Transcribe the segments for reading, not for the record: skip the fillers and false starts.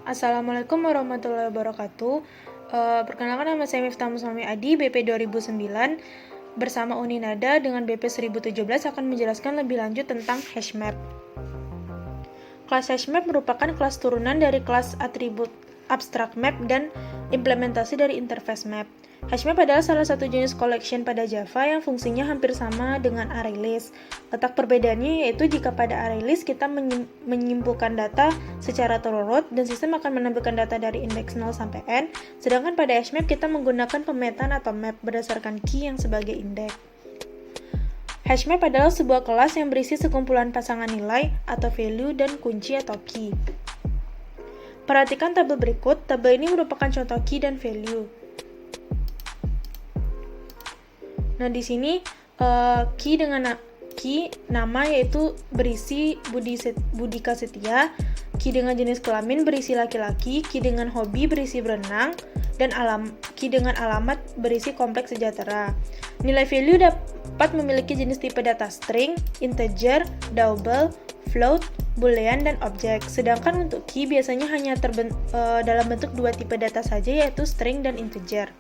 Assalamualaikum warahmatullahi wabarakatuh. Perkenalkan, nama saya Miftah Musmami Adi, BP 2009, bersama Uninada dengan BP 1017 akan menjelaskan lebih lanjut tentang hashmap. Kelas hashmap merupakan kelas turunan dari kelas atribut abstract map dan implementasi dari interface map. Hashmap adalah salah satu jenis collection pada Java yang fungsinya hampir sama dengan ArrayList. Letak perbedaannya yaitu jika pada ArrayList kita menyimpulkan data secara terurut dan sistem akan menampilkan data dari indeks 0 sampai n, sedangkan pada hashmap kita menggunakan pemetaan atau map berdasarkan key yang sebagai indeks. Hashmap adalah sebuah kelas yang berisi sekumpulan pasangan nilai atau value dan kunci atau key. Perhatikan tabel berikut. Tabel ini merupakan contoh key dan value. Nah, di sini key dengan nama yaitu berisi Budika Setia, key dengan jenis kelamin berisi laki-laki, key dengan hobi berisi berenang, dan key dengan alamat berisi kompleks sejahtera. Nilai value dapat memiliki jenis tipe data string, integer, double, float, boolean, dan objek. Sedangkan untuk key biasanya hanya dalam bentuk dua tipe data saja, yaitu string dan integer.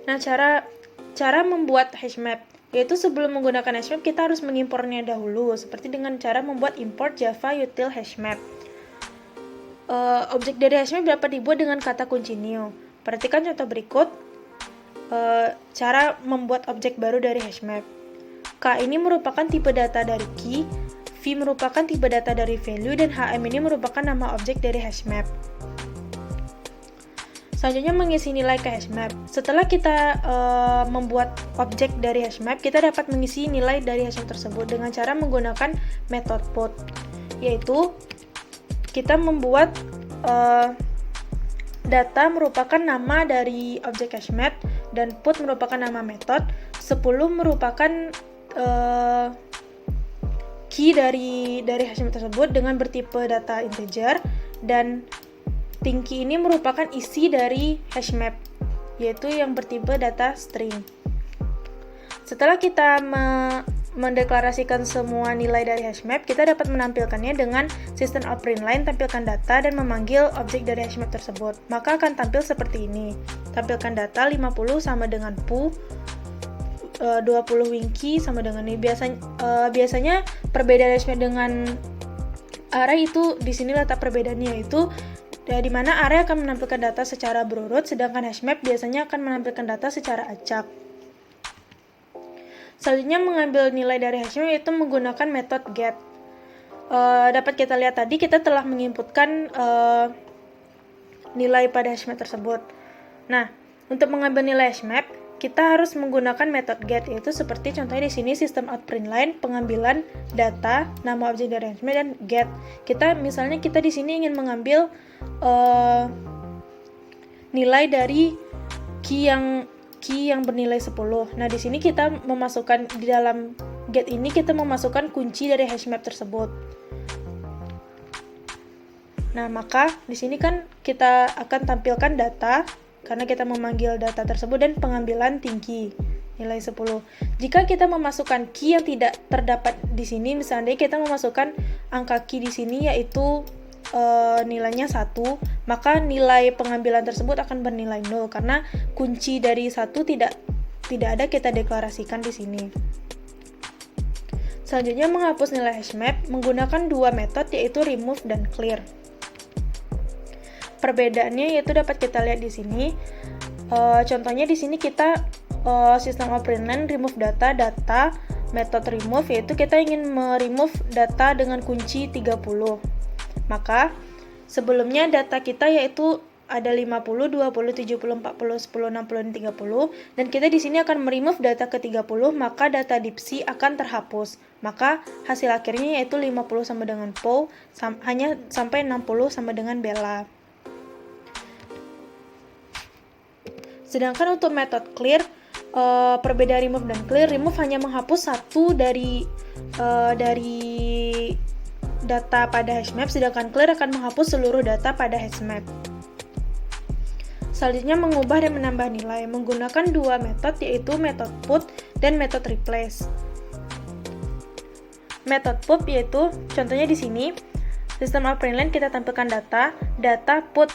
Nah, cara membuat hashmap, yaitu sebelum menggunakan hashmap kita harus mengimpornya dahulu, seperti dengan cara membuat import java util hashmap. Objek dari hashmap dapat dibuat dengan kata kunci new. Perhatikan contoh berikut. Cara membuat objek baru dari hashmap. K ini merupakan tipe data dari key, V merupakan tipe data dari value, dan HM ini merupakan nama objek dari hashmap. Selanjutnya mengisi nilai ke hashmap. Setelah kita membuat objek dari hashmap, kita dapat mengisi nilai dari hashmap tersebut dengan cara menggunakan metode put, yaitu kita membuat data merupakan nama dari objek hashmap dan put merupakan nama metode, 10 merupakan key dari hashmap tersebut dengan bertipe data integer, dan tinggi ini merupakan isi dari hashmap, yaitu yang bertipe data string. Setelah kita mendeklarasikan semua nilai dari hashmap, kita dapat menampilkannya dengan sistem outPrintln tampilkan data dan memanggil objek dari hashmap tersebut. Maka akan tampil seperti ini. Tampilkan data 50 sama dengan pu, 20 winky sama dengan ini. Biasanya perbedaan hashmap dengan array itu di sini letak perbedaannya, yaitu di mana array akan menampilkan data secara berurut, sedangkan hashmap biasanya akan menampilkan data secara acak. Selanjutnya mengambil nilai dari hashmap yaitu menggunakan metode get. Dapat kita lihat tadi kita telah menginputkan nilai pada hashmap tersebut. Nah, untuk mengambil nilai hashmap kita harus menggunakan metode get, yaitu seperti contohnya di sini sistem outPrintln pengambilan data nama objek dari hashmap dan get. Misalnya kita di sini ingin mengambil nilai dari key yang bernilai 10. Nah, di sini kita memasukkan di dalam get ini kita memasukkan kunci dari hashmap tersebut. Nah, maka di sini kan kita akan tampilkan data karena kita memanggil data tersebut dan pengambilan tinggi nilai 10. Jika kita memasukkan key yang tidak terdapat di sini, misalnya kita memasukkan angka key di sini yaitu nilainya 1, maka nilai pengambilan tersebut akan bernilai 0 karena kunci dari 1 tidak ada kita deklarasikan di sini. Selanjutnya menghapus nilai hashmap menggunakan dua metode yaitu remove dan clear. Perbedaannya yaitu dapat kita lihat di sini. Contohnya di sini kita sistem outPrintln remove data metode remove, yaitu kita ingin meremove data dengan kunci 30. Maka sebelumnya data kita yaitu ada 50, 20, 70, 40, 10, 60, dan 30, dan kita di sini akan meremove data ke 30, maka data dipsi akan terhapus. Maka hasil akhirnya yaitu 50 sama dengan Paul, hanya sampai 60 sama dengan Bella. Sedangkan untuk metode clear, perbedaan remove dan clear, remove hanya menghapus satu dari data pada hashmap, sedangkan clear akan menghapus seluruh data pada hashmap. Selanjutnya mengubah dan menambah nilai menggunakan dua metode yaitu metode put dan metode replace. Metode put yaitu contohnya di sini Sistem append kita tampilkan data put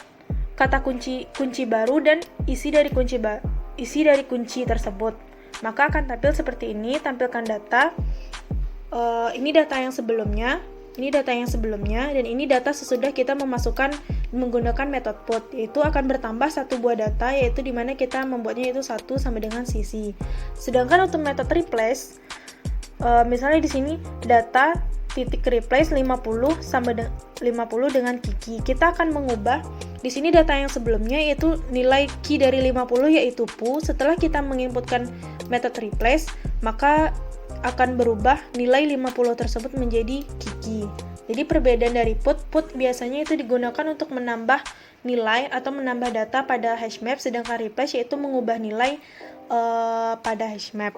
kata kunci baru dan isi dari kunci tersebut. Maka akan tampil seperti ini, tampilkan data. Ini data yang sebelumnya, dan ini data sesudah kita menggunakan metode put, yaitu akan bertambah satu buah data, yaitu dimana kita membuatnya itu 1 sama dengan CC. Sedangkan untuk metode replace, misalnya di sini data titik replace 50 dengan Kiki. Kita akan mengubah di sini data yang sebelumnya, yaitu nilai key dari 50 yaitu Pu. Setelah kita menginputkan metode replace, maka akan berubah nilai 50 tersebut menjadi Kiki. Jadi perbedaan dari put biasanya itu digunakan untuk menambah nilai atau menambah data pada hashmap, sedangkan replace yaitu mengubah nilai pada hashmap.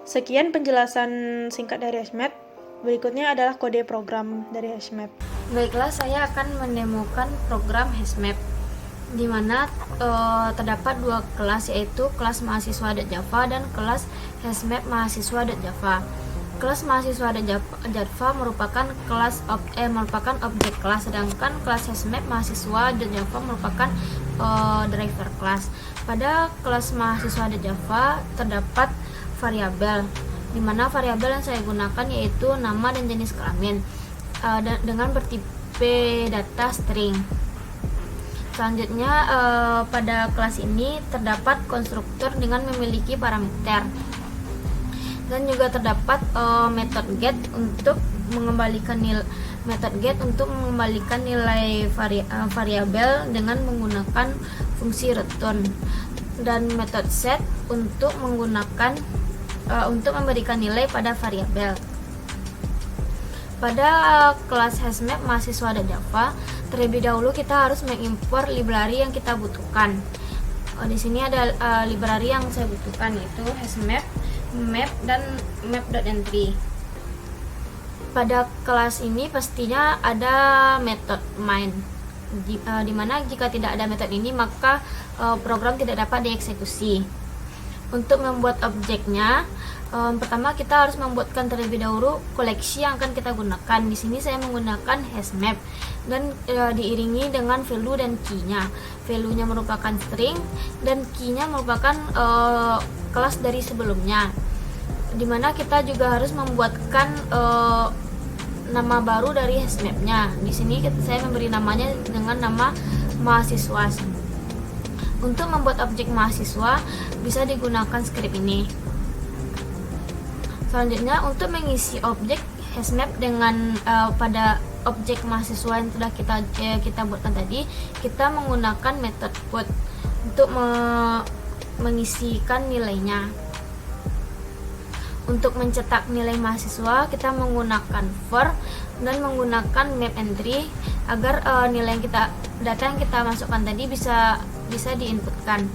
Sekian penjelasan singkat dari hashmap. Berikutnya adalah kode program dari hashmap. Baiklah, saya akan menemukan program hashmap di mana terdapat dua kelas, yaitu kelas mahasiswa.java dan kelas hashmap mahasiswa.java. Kelas mahasiswa.java merupakan merupakan objek kelas, sedangkan kelas hashmap mahasiswa.java merupakan driver kelas. Pada kelas mahasiswa.java terdapat variabel, di mana variabel yang saya gunakan yaitu nama dan jenis kelamin dengan bertipe data string. Selanjutnya pada kelas ini terdapat konstruktor dengan memiliki parameter, dan juga terdapat method get untuk mengembalikan nilai variabel dengan menggunakan fungsi return, dan method set untuk memberikan nilai pada variabel. Pada kelas hashmap mahasiswa.java, terlebih dahulu kita harus mengimpor library yang kita butuhkan. Di sini ada library yang saya butuhkan, yaitu hashmap, map, dan map.entry. Pada kelas ini pastinya ada metode main, di mana jika tidak ada metode ini maka program tidak dapat dieksekusi. Untuk membuat objeknya, pertama kita harus membuatkan terlebih dahulu koleksi yang akan kita gunakan. Di sini saya menggunakan hashmap dan diiringi dengan value dan key-nya. Value-nya merupakan string dan key-nya merupakan kelas dari sebelumnya. Dimana kita juga harus membuatkan nama baru dari hashmap-nya. Di sini saya memberi namanya dengan nama mahasiswa. Untuk membuat objek mahasiswa bisa digunakan script ini. Selanjutnya, untuk mengisi objek hashmap dengan pada objek mahasiswa yang sudah kita buatkan tadi, kita menggunakan method put untuk mengisikan nilainya. Untuk mencetak nilai mahasiswa, kita menggunakan for dan menggunakan map entry agar data yang kita masukkan tadi bisa diinputkan.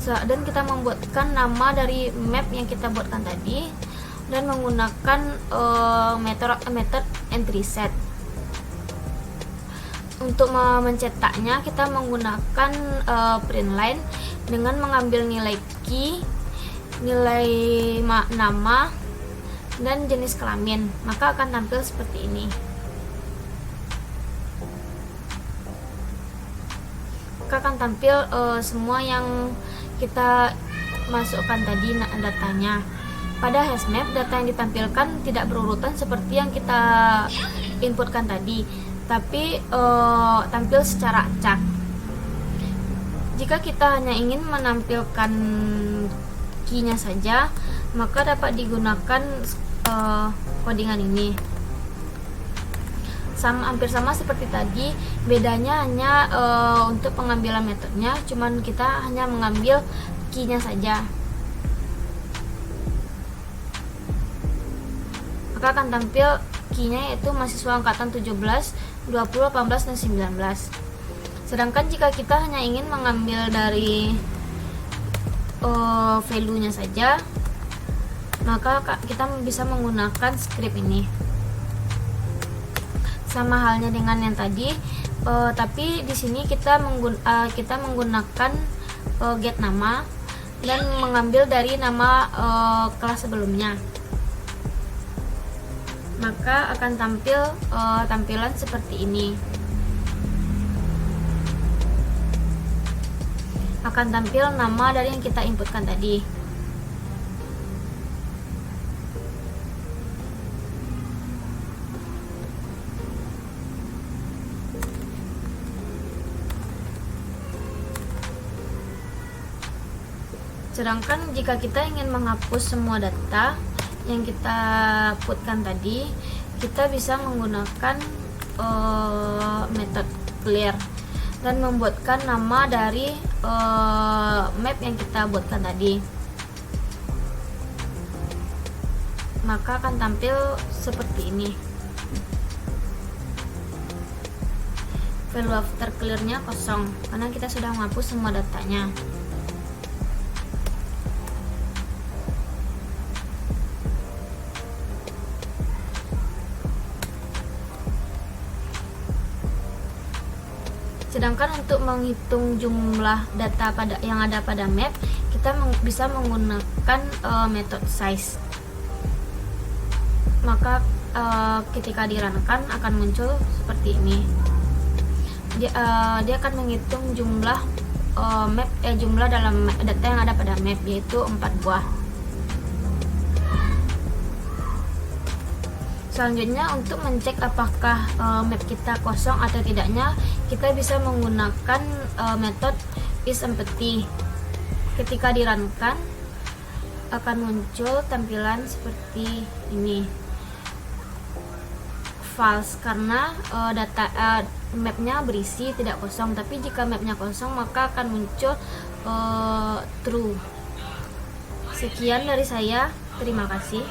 Dan kita membuatkan nama dari map yang kita buatkan tadi dan menggunakan method entry set. Untuk mencetaknya kita menggunakan print line dengan mengambil nilai key, nilai nama, dan jenis kelamin, maka akan tampil seperti ini. Maka akan tampil semua yang kita masukkan tadi datanya. Pada hashmap, data yang ditampilkan tidak berurutan seperti yang kita inputkan tadi, tapi tampil secara acak. Jika kita hanya ingin menampilkan key-nya saja, maka dapat digunakan codingan ini. Hampir sama seperti tadi, bedanya hanya untuk pengambilan metodenya, cuman kita hanya mengambil key-nya saja. Maka akan tampil key-nya yaitu mahasiswa angkatan 17, 20, 18, dan 19. Sedangkan jika kita hanya ingin mengambil dari value-nya saja, maka kita bisa menggunakan script ini. Sama halnya dengan yang tadi, tapi di sini kita menggunakan get nama dan mengambil dari nama kelas sebelumnya. maka akan tampil tampilan seperti ini. Akan tampil nama dari yang kita inputkan tadi. Sedangkan jika kita ingin menghapus semua data yang kita putkan tadi, kita bisa menggunakan metode clear dan membuatkan nama dari map yang kita buatkan tadi. Maka akan tampil seperti ini. Value after clear-nya kosong karena kita sudah menghapus semua datanya. Sedangkan untuk menghitung jumlah data yang ada pada map, kita bisa menggunakan metode size. Maka ketika dirunkan akan muncul seperti ini. Dia akan menghitung jumlah jumlah dalam data yang ada pada map, yaitu 4 buah. Selanjutnya, untuk mencek apakah map kita kosong atau tidaknya, kita bisa menggunakan metode isEmpty. Ketika dirunkan akan muncul tampilan seperti ini, false, karena mapnya berisi tidak kosong. Tapi jika mapnya kosong maka akan muncul true. Sekian dari saya, terima kasih.